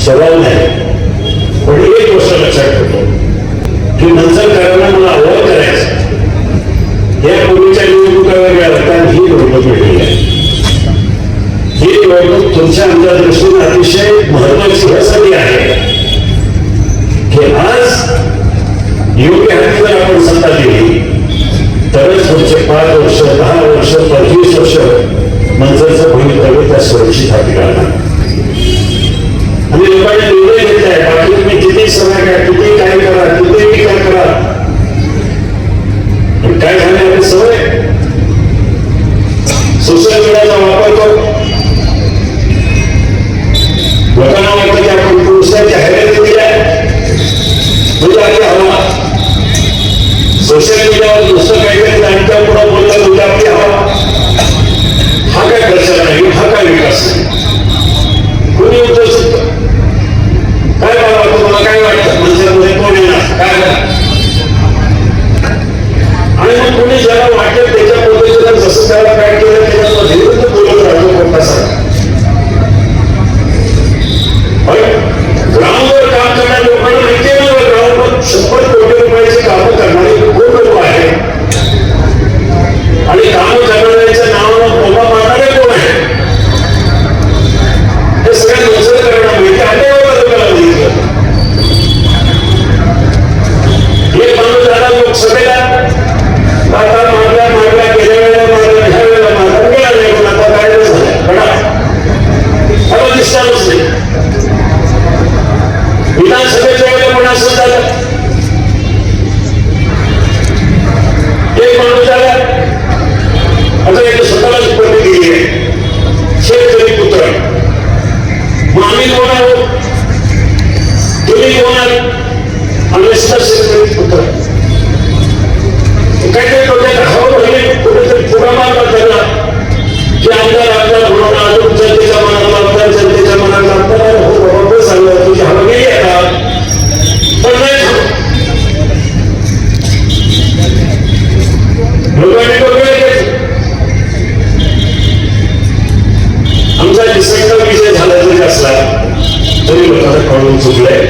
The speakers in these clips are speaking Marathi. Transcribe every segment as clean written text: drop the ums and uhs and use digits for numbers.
सवाल नाही. पण एक गोष्ट लक्षात ठेवतो की मंचर करायला मला अवॉइड करायचं. या पूर्वीच्या निवडणुका वेगळ्या होत्या, ही निवडणूक वेगळी आहे. ही निवडणूक तुमच्या आमच्या दृष्टीने अतिशय महत्वाची यासाठी आहे की आज योग्य हाती जर आपण सत्ता दिली तरच पुढचे 5 वर्ष 10 वर्ष 25 वर्ष मंचरचं भवितव्य त्या सुरक्षित हाती राहणार. आणि लोकांनी निर्णय घेतलाय, बाकी तुम्ही किती सभा घ्या, किती काय करा, किती विचार करा, पण काय झाले आपली सवय सोशल मीडियाचा वापर करू. लोकांना वाटतं की आपण पुरुषाच्या जाहिराती दिल्या म्हणजे आपली हवा. सोशल मीडियावर दुसरं काहीतरी त्यांच्या पुढे बोलतात म्हणजे आपली हवा. हा काय दर्शन नाही, हा काय विकास नाही. कोणी उद्धव शकतो काय बाबा, तुम्हाला काय वाटतं मंचरमध्ये कोण येणार काय करा. आणि मग कोणी ज्याला वाटेल त्याच्या पद्धतीनं जसं त्याला काय केलं त्याच्यामध्ये बोलत राहतो कोणता सगळा. ग्राउंडवर काम करणाऱ्या लोकांना माहिती आहे ना, ग्राउंडवर 100 कोटी रुपयाची कामं करणारे खूप लोक आहेत आणि कामं करणाऱ्यांच्या नावानं बोंबा मारणारे कोण आहे हे सगळ्या मंचर करणार माहिती आहे. लोकांना बघितलं एक माणूस झाला लोकसभेला आता मारल्या गेल्या वेळेला मारल्या ह्या वेळेला मारला गेला नाही, पण आता काय झालं बघा आता दिसणारच नाही. विधानसभेच्या वेळेला पण असं झालं, एक माणूस झाला आता एक स्वतःलाच पदवी दिली आहे शेतकरी पुत्र. मग आम्ही कोण आहोत, तुम्ही कोण आहात, आम्ही शेतकरी पुत्र. काहीतरी डोक्यात हवं पहिले कुठेतरी पुरा मारला त्याला की आमदार आमदार म्हणून अजून जनतेच्या मनात आमदार जनतेच्या मनात आमदार हो बाबा सांगलं तुझी हवं गेली आता पण नाही. लोकांनी आमचा निसर्ग विजय झाला जरी असला तरी लोकांना कळून चुकलंय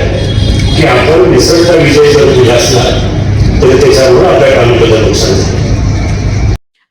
की आपण निसर्ग विजय जर दिला असला तरी त्याच्यामुळे आपल्या तालुक्याचं नुकसान झालं.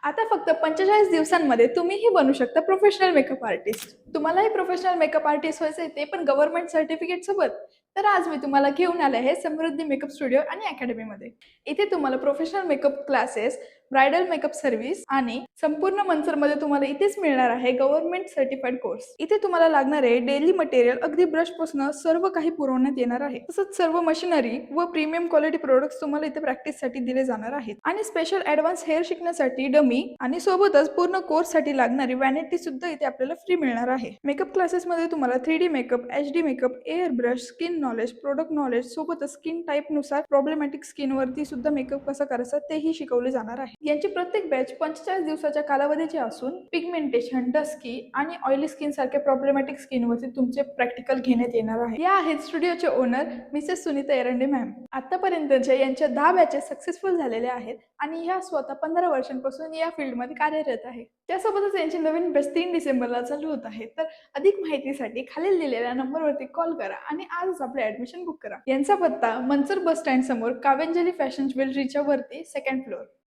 आता फक्त 45 दिवसांमध्ये तुम्हीही बनू शकता प्रोफेशनल मेकअप आर्टिस्ट. तुम्हालाही प्रोफेशनल मेकअप आर्टिस्ट व्हायचंय, ते पण गव्हर्नमेंट सर्टिफिकेट सोबत. तर आज मी तुम्हाला घेऊन आले आहे समृद्धी मेकअप स्टुडिओ आणि अकॅडमीमध्ये. इथे तुम्हाला professional makeup classes, bridal makeup service आणि संपूर्ण मंचरमध्ये तुम्हाला इथेच मिळणार आहे गव्हर्नमेंट सर्टिफाईड कोर्स. इथे तुम्हाला लागणारे डेली मटेरियल अगदी ब्रश पासून सर्व काही पुरवण्यात येणार आहे. तसंच सर्व मशिनरी व प्रीमियम क्वालिटी प्रोडक्ट्स तुम्हाला इथे प्रॅक्टिससाठी दिले जाणार आहेत. आणि स्पेशल ऍडव्हान्स हेअर शिकण्यासाठी डमी आणि सोबतच पूर्ण कोर्स साठी लागणारी वॅनिटी सुद्धा इथे आपल्याला फ्री मिळणार आहे. मेकअप क्लासेस मध्ये तुम्हाला 3D makeup, HD makeup, air brush, skin knowledge, product knowledge सोबतच स्किन टाईप नुसार प्रॉब्लेमॅटिक स्किन वरती सुद्धा मेकअप कसा करायचा तेही शिकवले जाणार आहे. यांची प्रत्येक बॅच 45 दिवसाच्या कालावधीची असून पिगमेंटेशन, डस्की आणि ऑइली स्किन सारख्या प्रॉब्लेमॅटिक स्किन वरती तुमचे प्रॅक्टिकल घेण्यात येणार आहे. या आहेत स्टुडिओचे owner Mrs Sunita Erande ma'am. आतापर्यंतच्या यांच्या 10 बॅचेस सक्सेसफुल झालेल्या आहेत आणि ह्या स्वतः 15 वर्षांपासून या फील्डमध्ये कार्यरत आहे. त्यासोबतच यांची नवीन बॅच 3 डिसेंबरला चालू होत आहे. तर अधिक माहितीसाठी खालील दिलेल्या नंबरवरती कॉल करा आणि आजच आपले ऍडमिशन बुक करा. यांचा पत्ता मंचर बस स्टँड समोर कावेंजली फॅशन ज्वेलरीच्या वरती 2nd फ्लोअर.